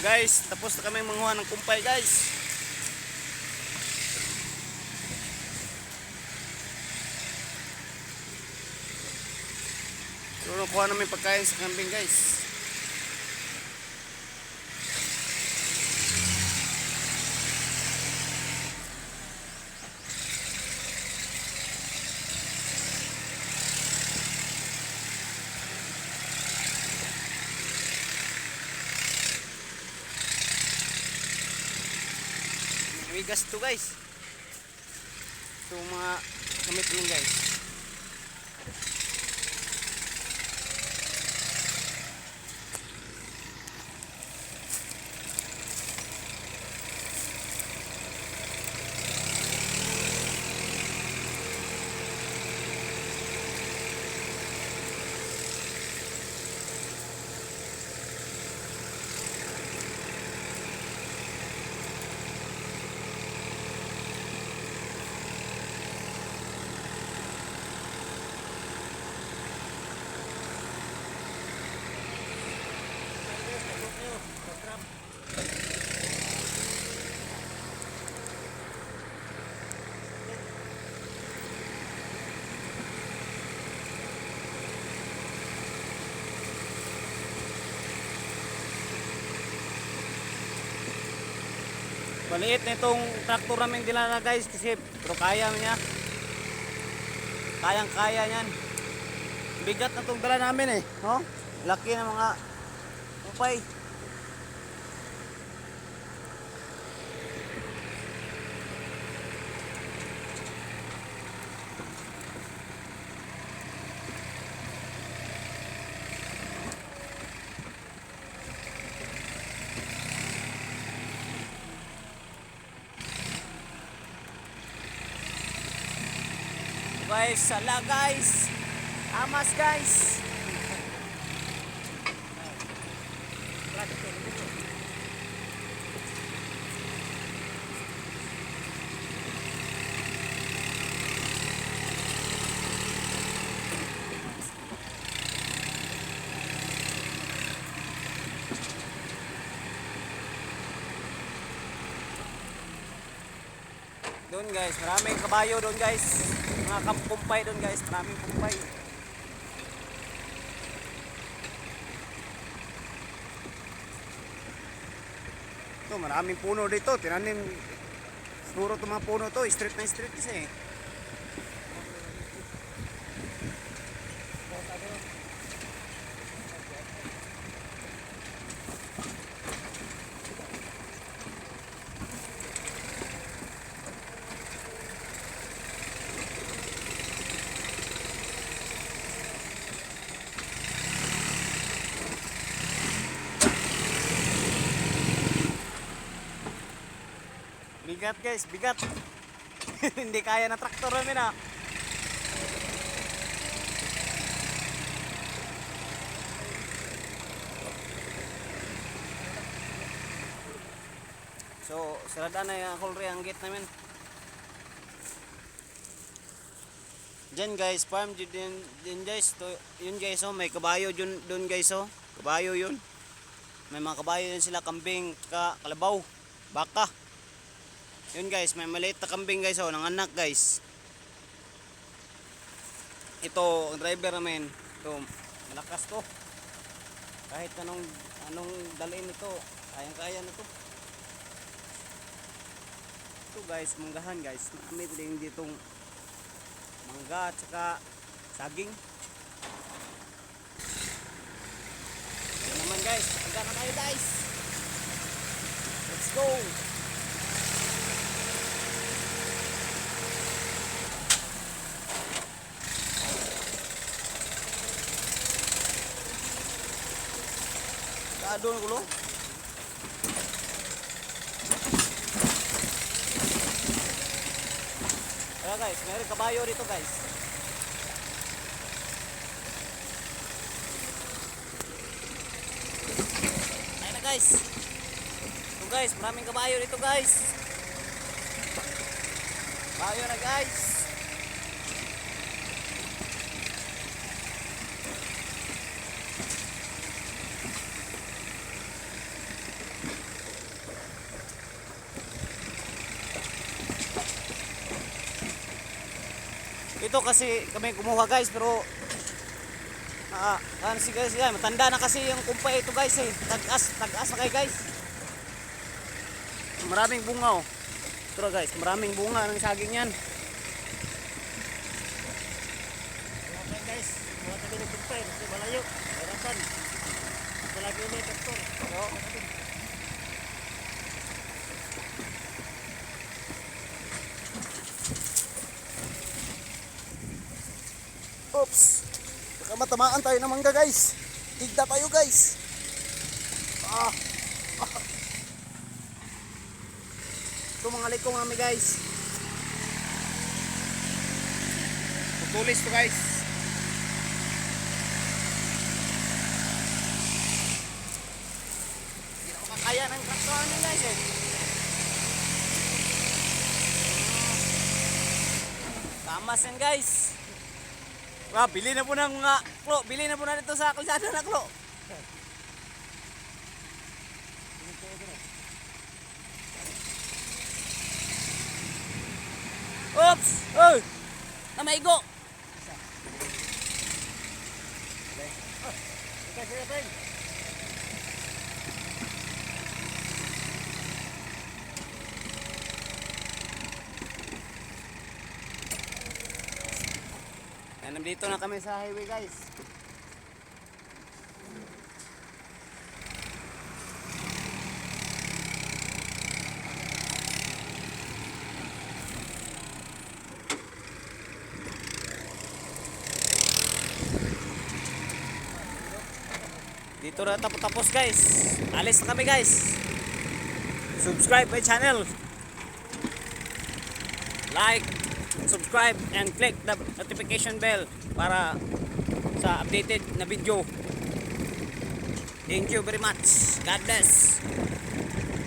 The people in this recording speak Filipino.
Guys, tapos na kami manguha ng kumpay guys. So nakuha namin pagkain sa kambing guys. Bigas to guys. Ito mga gamit nun guys. Maliit na itong traktor namin dinala guys kasi pero kaya niya. Kayang kaya niyan. Bigat na itong dala namin eh. No? Laki ng mga upay. Guys, sala guys. Amas guys. Doon guys, maraming kabayo doon guys. Mga kumpay doon guys, maraming kumpay. Ito, maraming puno dito. Tinanim siguro itong mga puno to, street na street kasi eh. Bigat guys, bigat. Hindi kaya na traktor namin ah. So, sarada na yung kulri ang gate namin. Diyan guys, farm din guys. To, yun guys oh, may kabayo dun guys oh. Kabayo yun. May mga kabayo din sila, kambing, kalabaw, baka. Yun guys, may maliit na kambing guys oh, nanganak guys. Ito, ang driver namin. Ito, malakas to. Kahit anong dalhin ito, kayang-kaya na to. Ito guys, manggahan guys. May din ditong mangga at saka saging. Yan naman guys, pagka na tayo guys. Let's go! Doon gulo. Kaya guys, mayroon kabayo dito guys. Ayun na guys. Ito guys, maraming kabayo dito guys. Kabayo na guys. Dito kasi kami kumuha guys, pero ano si guys yan, matanda na kasi yung kumpay ito guys eh. Tagas na kayo guys. Maraming bunga oh. Ito guys, maraming bunga ng saging yan. Okay guys, mga kami nagkumpay, kasi malayo, harapan. Palagi ulit, doktor. Oo. Oops. Baka matamaan tayo ng mangga guys. Tigda tayo guys. Ah. Ito mga likong namin guys. Tutulis to guys. Hindi ako makaya ng traktor nyo guys eh. Tamas yan guys. Bili na po ng mga klo. Bili na po na dito sa kalsada na klo. Oops! Oy! Namaigo! Nandito na kami sa highway guys. Dito na tapos guys. Alis na kami guys. Subscribe my channel. Like, subscribe and click the notification bell para sa updated na video. Thank you very much. God bless.